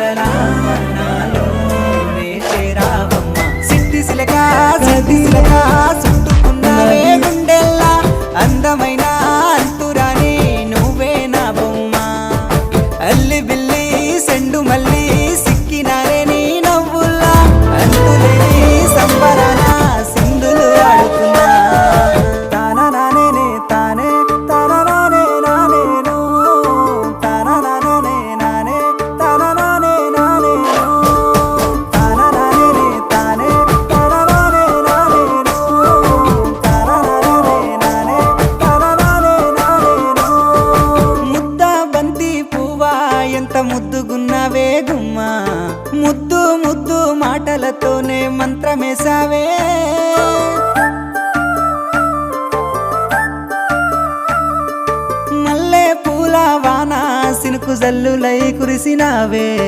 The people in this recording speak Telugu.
కలలా నాలోనే చేరావమ్మ సిట్టి సిలక చుట్టుకున్నావే గుండెల్లా అందమైన అంతురాని నువ్వే నా బొమ్మ అల్లి బిల్లి సెండు మల్లి సిక్కినారే నీ నవ్వుల్లా అంతులేని సంబరాన సింధులు ఆడుతున్నా తానా నానే తానే తానా నానే నానేను తానా నానే నానే తానా నానే నానేను తానా నానే తానే తానా నానే నానేను తానా నానే నానే తానా నానే నానేను ముద్ద బంతి పువ్వా ఎంత ముద్దుగున్నావే గుమ్మా ముద్దు ముద్దు మాటలతోనే మంత్రమేసావే మల్లె పూల వాన సినుకు జల్లులై కురిసినావే